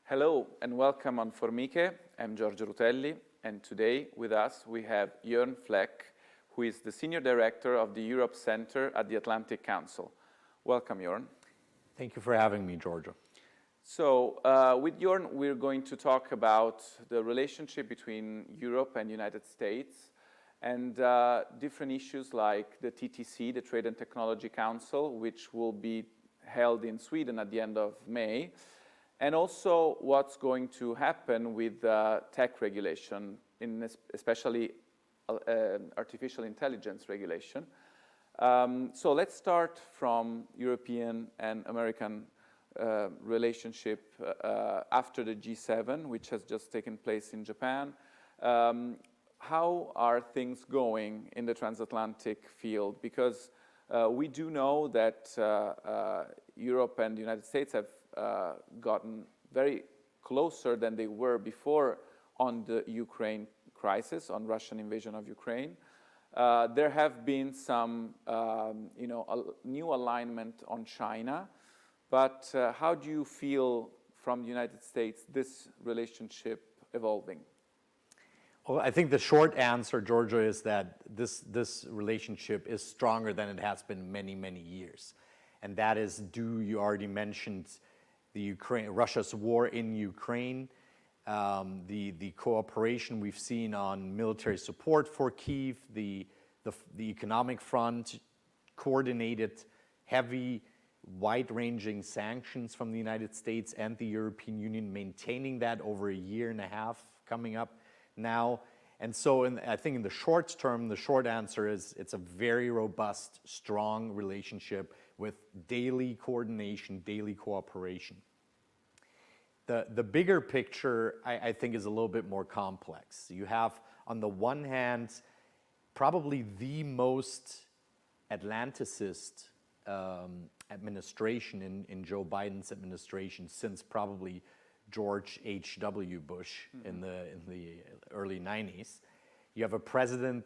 Hello and welcome on Formiche. I'm Giorgio Rutelli, and today with us we have Jörn Fleck, who is the Senior Director of the Europe Center at the Atlantic Council. Welcome, Jörn. Thank you for having me, Giorgio. So, with Jörn, we're going to talk about the relationship between Europe and United States and different issues like the TTC, the Trade and Technology Council, which will be held in Sweden at the end of May, and also what's going to happen with tech regulation, especially artificial intelligence regulation. So let's start from European and American relationship after the G7, which has just taken place in Japan. How are things going in the transatlantic field? Because we do know that Europe and the United States have gotten very closer than they were before on the Ukraine crisis, on Russian invasion of Ukraine. There have been some, new alignment on China. But how do you feel from the United States this relationship evolving? Well, I think the short answer, Giorgio, is that this relationship is stronger than it has been many, many years. And that is you already mentioned Russia's war in Ukraine, the cooperation we've seen on military support for Kyiv, the economic front, coordinated, heavy, wide-ranging sanctions from the United States and the European Union, maintaining that over a year and a half coming up now. And so I think in the short term, the short answer is it's a very robust, strong relationship with daily coordination, daily cooperation. The bigger picture, I think, is a little bit more complex. You have, on the one hand, probably the most Atlanticist administration in Joe Biden's administration since probably George H.W. Bush in the early 90s. You have a president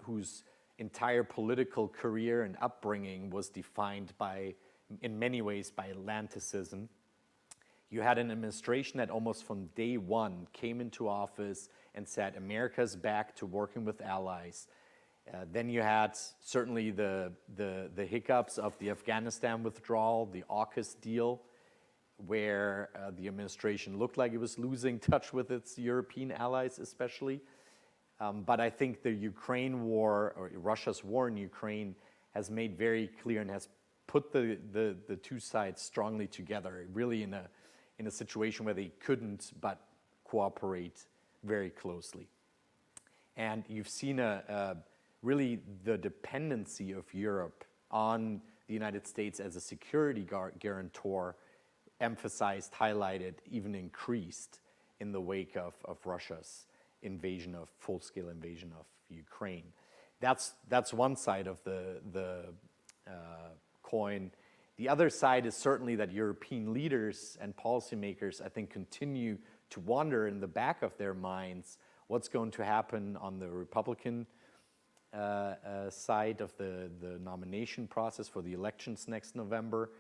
whose entire political career and upbringing was defined in many ways by Atlanticism. You had an administration that almost from day one came into office and said, America's back to working with allies. Then you had certainly the hiccups of the Afghanistan withdrawal, the AUKUS deal, where the administration looked like it was losing touch with its European allies especially. But I think the Ukraine war, or Russia's war in Ukraine, has made very clear and has put the two sides strongly together, really in a situation where they couldn't but cooperate very closely. And you've seen really the dependency of Europe on the United States as a security guarantor emphasized, highlighted, even increased in the wake of Russia's full-scale invasion of Ukraine. That's one side of the coin. The other side is certainly that European leaders and policymakers, I think, continue to wonder in the back of their minds what's going to happen on the Republican side of the nomination process for the elections next November.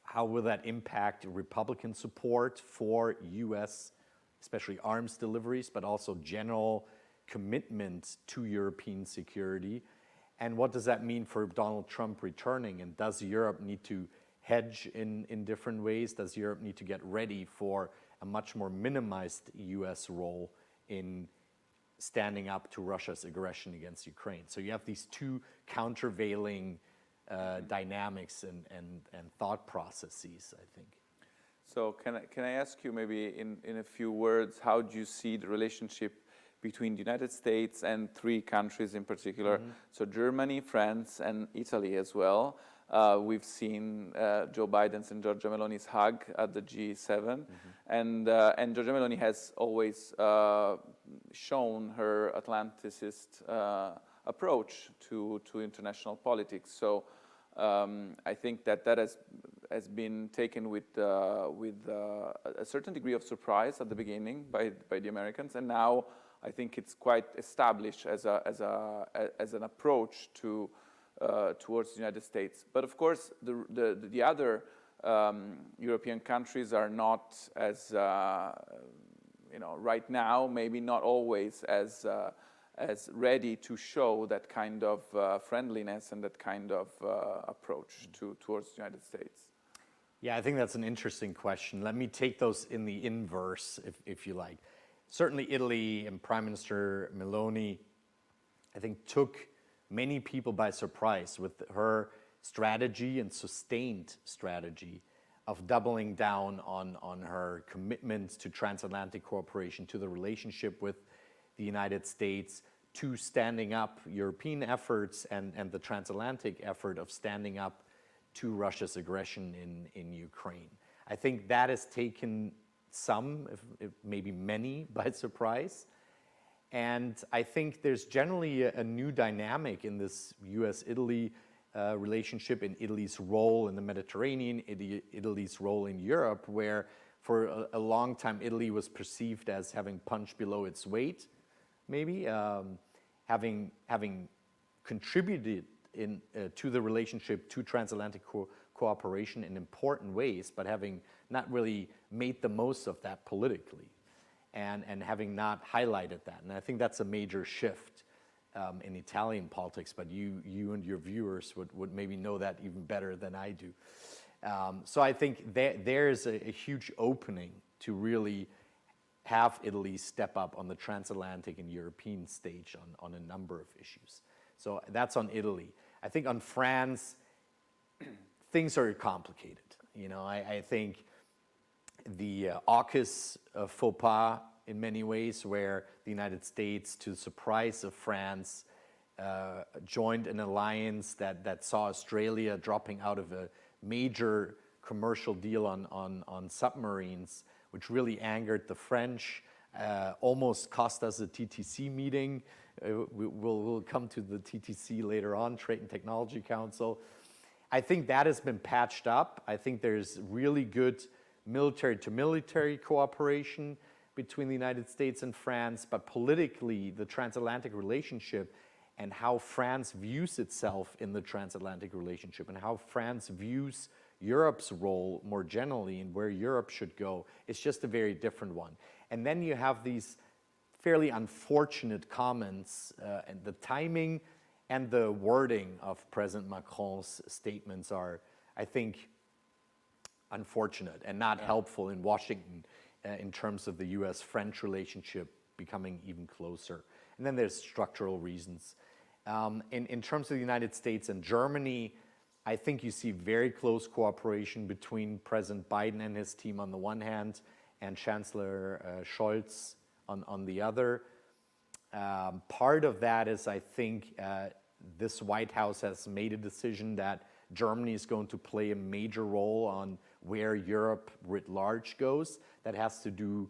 How will that impact Republican support for U.S., especially arms deliveries, but also general commitment to European security? And what does that mean for Donald Trump returning? And does Europe need to hedge in different ways? Does Europe need to get ready for a much more minimized U.S. role in standing up to Russia's aggression against Ukraine? So you have these two countervailing dynamics and thought processes, I think. So can I ask you maybe in a few words, how do you see the relationship between the United States and three countries in particular? So Germany, France, and Italy as well. We've seen Joe Biden's and Giorgia Meloni's hug at the G7, and Giorgia Meloni has always shown her Atlanticist approach to international politics. So I think that has been taken with a certain degree of surprise at the beginning by the Americans, and now I think it's quite established as an approach towards the United States. But of course, the other European countries are not as, right now, maybe not always as ready to show that kind of friendliness and that kind of approach towards the United States? Yeah, I think that's an interesting question. Let me take those in the inverse, if you like. Certainly Italy and Prime Minister Meloni, I think, took many people by surprise with her strategy and sustained strategy of doubling down on her commitment to transatlantic cooperation, to the relationship with the United States, to standing up European efforts and the transatlantic effort of standing up to Russia's aggression in Ukraine. I think that has taken some, if maybe many, by surprise. And I think there's generally a new dynamic in this US-Italy relationship, in Italy's role in the Mediterranean, Italy's role in Europe, where for a long time Italy was perceived as having punched below its weight, maybe, having contributed to the relationship, to transatlantic cooperation in important ways, but having not really made the most of that politically, and having not highlighted that. And I think that's a major shift in Italian politics, but you and your viewers would maybe know that even better than I do. So I think there's a huge opening to really have Italy step up on the transatlantic and European stage on a number of issues. So that's on Italy. I think on France, things are complicated. I think the AUKUS faux pas in many ways, where the United States, to the surprise of France, joined an alliance that saw Australia dropping out of a major commercial deal on submarines, which really angered the French, almost cost us a TTC meeting. We'll come to the TTC later on, Trade and Technology Council. I think that has been patched up. I think there's really good military-to-military cooperation between the United States and France, but politically, the transatlantic relationship and how France views itself in the transatlantic relationship and how France views Europe's role more generally and where Europe should go is just a very different one. And then you have these fairly unfortunate comments, and the timing and the wording of President Macron's statements are, I think, unfortunate and not helpful in Washington in terms of the US-French relationship becoming even closer. And then there's structural reasons. In terms of the United States and Germany, I think you see very close cooperation between President Biden and his team on the one hand and Chancellor Scholz on the other. Part of that is, I think, this White House has made a decision that Germany is going to play a major role on where Europe writ large goes. That has to do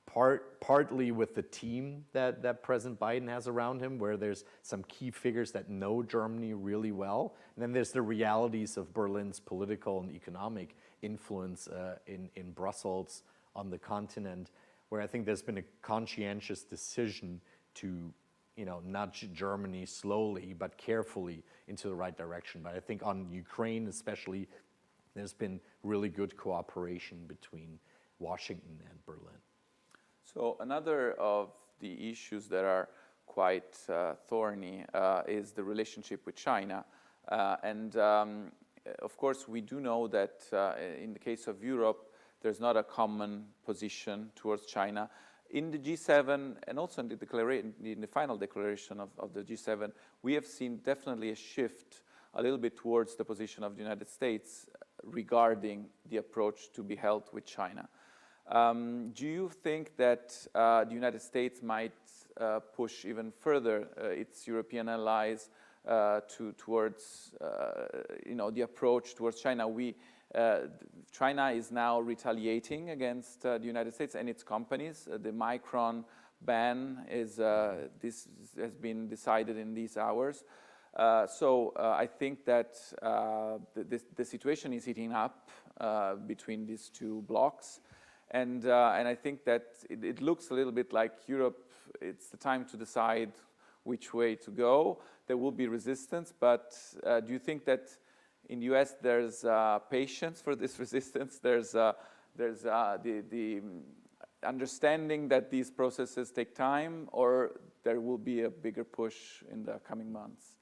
partly with the team that President Biden has around him, where there's some key figures that know Germany really well. And then there's the realities of Berlin's political and economic influence in Brussels on the continent, where I think there's been a conscientious decision to nudge Germany slowly but carefully into the right direction. But I think on Ukraine especially, there's been really good cooperation between Washington and Berlin. So another of the issues that are quite thorny is the relationship with China. Of course, we do know that in the case of Europe, there's not a common position towards China. In the G7 and also in the final declaration of the G7, we have seen definitely a shift a little bit towards the position of the United States regarding the approach to be held with China. Do you think that the United States might push even further its European allies towards the approach towards China? China is now retaliating against the United States and its companies. The Micron ban this has been decided in these hours. So I think that the situation is heating up between these two blocs. And I think that it looks a little bit like Europe, it's the time to decide which way to go. There will be resistance, but do you think that In the US, there's patience for this resistance. There's the understanding that these processes take time, or there will be a bigger push in the coming months?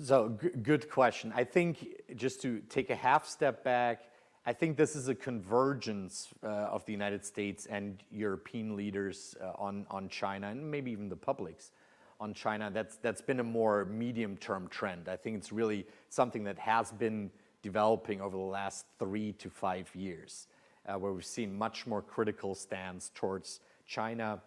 So good question. I think just to take a half step back, I think this is a convergence of the United States and European leaders on China, and maybe even the publics on China. That's been a more medium-term trend. I think it's really something that has been developing over the last 3 to 5 years, where we've seen much more critical stance towards China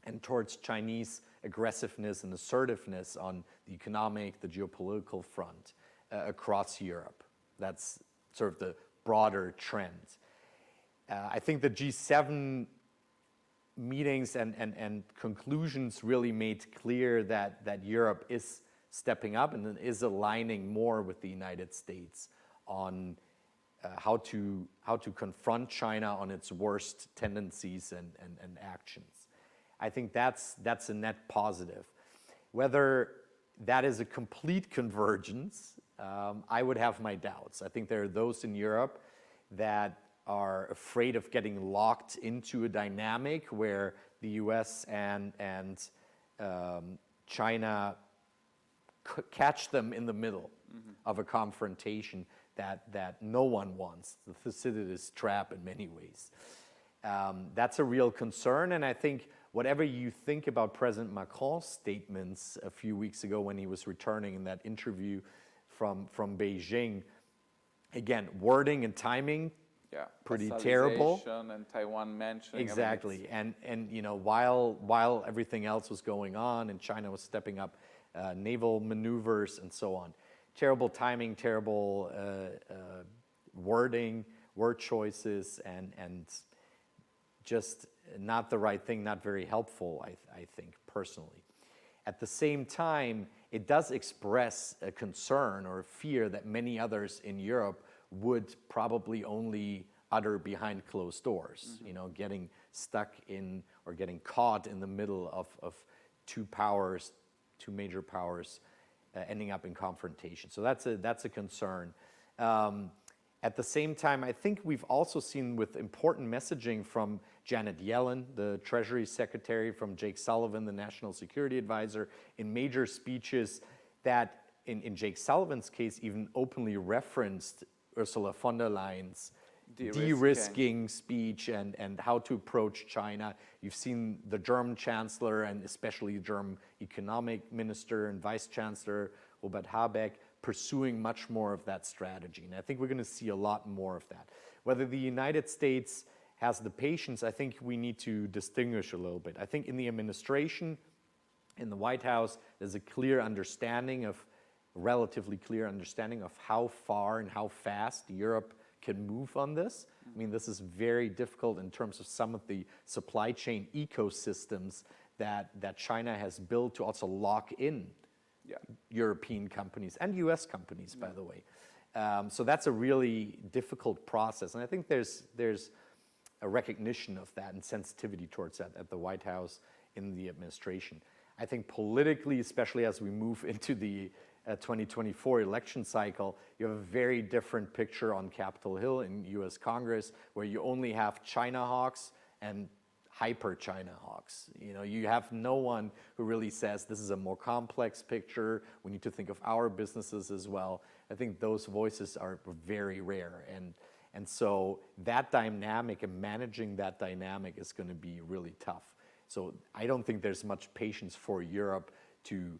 and towards Chinese aggressiveness and assertiveness on the economic, the geopolitical front across Europe. That's sort of the broader trend. I think the G7 meetings and conclusions really made clear that Europe is stepping up and is aligning more with the United States on how to confront China on its worst tendencies and actions. I think that's a net positive. Whether that is a complete convergence, I would have my doubts. I think there are those in Europe that are afraid of getting locked into a dynamic where the US and China catch them in the middle of a confrontation that no one wants, the Thucydides trap in many ways. That's a real concern, and I think whatever you think about President Macron's statements a few weeks ago when he was returning in that interview from Beijing, again, wording and timing, pretty terrible. And Taiwan mentioning. Exactly, and you know, while everything else was going on and China was stepping up naval maneuvers and so on, terrible timing, terrible wording, word choices, and just not the right thing, not very helpful, I think, personally. At the same time, it does express a concern or a fear that many others in Europe would probably only utter behind closed doors, you know, getting stuck in or getting caught in the middle of two major powers ending up in confrontation. So that's a concern. At the same time, I think we've also seen with important messaging from Janet Yellen, the Treasury Secretary, from Jake Sullivan, the National Security Advisor, in major speeches that, in Jake Sullivan's case, even openly referenced Ursula von der Leyen's de-risking speech and how to approach China. You've seen the German Chancellor and especially the German Economic Minister and Vice Chancellor Robert Habeck pursuing much more of that strategy. And I think we're going to see a lot more of that. Whether the United States has the patience, I think we need to distinguish a little bit. I think in the administration, in the White House, there's a relatively clear understanding of how far and how fast Europe can move on this. I mean, this is very difficult in terms of some of the supply chain ecosystems that China has built to also lock in European companies and US companies, by the way. So that's a really difficult process. And I think there's a recognition of that and sensitivity towards that at the White House, in the administration. I think politically, especially as we move into the 2024 election cycle, you have a very different picture on Capitol Hill in US Congress, where you only have China hawks and hyper China hawks. You know, you have no one who really says this is a more complex picture. We need to think of our businesses as well. I think those voices are very rare, and so that dynamic and managing that dynamic is going to be really tough. So I don't think there's much patience for Europe to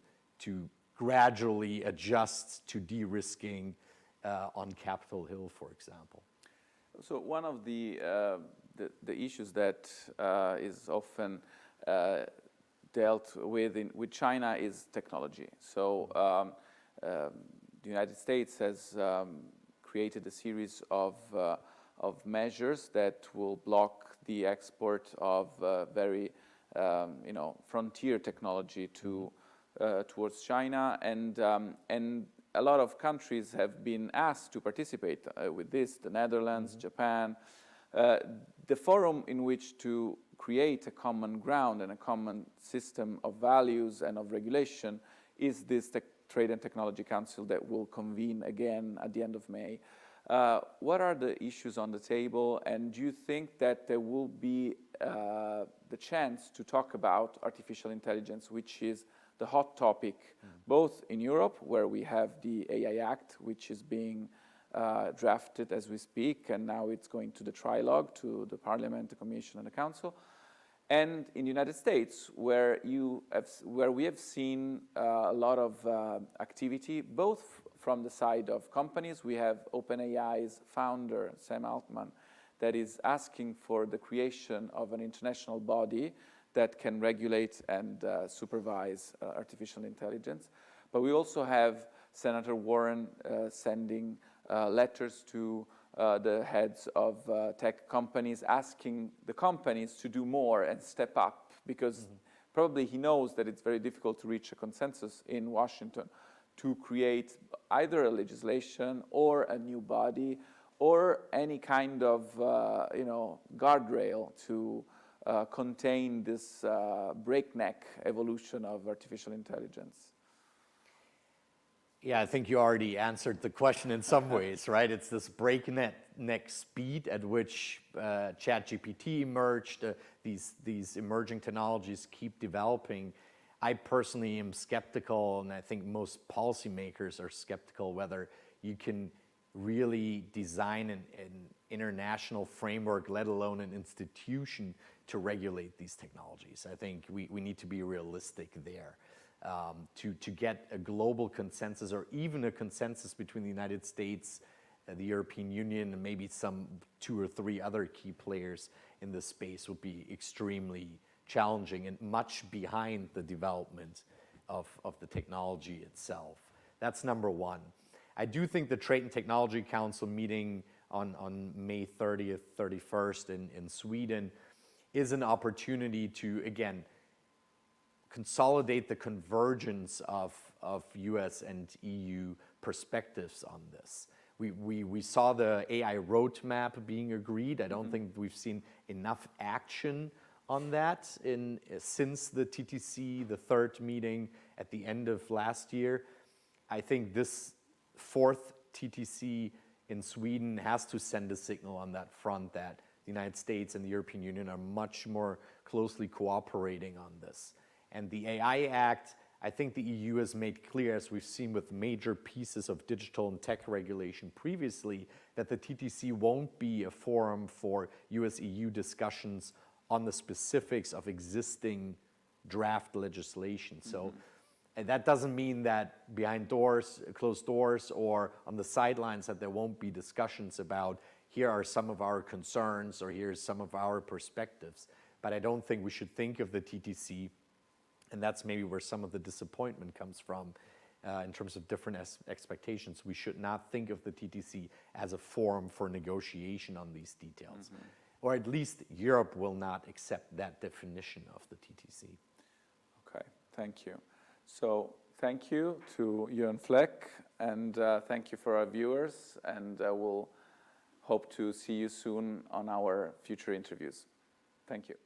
gradually adjust to de-risking on Capitol Hill, for example. So one of the issues that is often dealt with China is technology. So the United States has created a series of measures that will block the export of very frontier technology towards China, and a lot of countries have been asked to participate with this, the Netherlands, Japan. The forum in which to create a common ground and a common system of values and of regulation is this Trade and Technology Council that will convene again at the end of May. What are the issues on the table, and do you think that there will be the chance to talk about artificial intelligence, which is the hot topic, both in Europe, where we have the AI Act, which is being drafted as we speak, and now it's going to the trilogue, to the Parliament, the Commission, and the Council, and in the United States, where we have seen a lot of activity, both from the side of companies. We have OpenAI's founder, Sam Altman, that is asking for the creation of an international body that can regulate and supervise artificial intelligence. But we also have Senator Warren sending letters to the heads of tech companies, asking the companies to do more and step up, because probably he knows that it's very difficult to reach a consensus in Washington to create either a legislation or a new body or any kind of guardrail to contain this breakneck evolution of artificial intelligence. Yeah, I think you already answered the question in some ways, right? It's this breakneck speed at which ChatGPT emerged, these emerging technologies keep developing. I personally am skeptical, and I think most policymakers are skeptical, whether you can really design an international framework, let alone an institution, to regulate these technologies. I think we need to be realistic there. To get a global consensus, or even a consensus between the United States, the European Union, and maybe some 2 or 3 other key players in this space, would be extremely challenging and much behind the development of the technology itself. That's number one. I do think the Trade and Technology Council meeting on May 30th, 31st in Sweden is an opportunity to, again, consolidate the convergence of US and EU perspectives on this. We saw the AI roadmap being agreed. I don't think we've seen enough action on that since the TTC, the 3rd meeting at the end of last year. I think this 4th TTC in Sweden has to send a signal on that front that the United States and the European Union are much more closely cooperating on this. And the AI Act, I think the EU has made clear, as we've seen with major pieces of digital and tech regulation previously, that the TTC won't be a forum for US-EU discussions on the specifics of existing draft legislation. So and that doesn't mean that behind doors, closed doors, or on the sidelines, that there won't be discussions about here are some of our concerns or here's some of our perspectives. But I don't think we should think of the TTC, and that's maybe where some of the disappointment comes from in terms of different expectations. We should not think of the TTC as a forum for negotiation on these details. Or at least Europe will not accept that definition of the TTC. Okay, thank you. So thank you to Jörn Fleck, and thank you for our viewers, and we'll hope to see you soon on our future interviews. Thank you.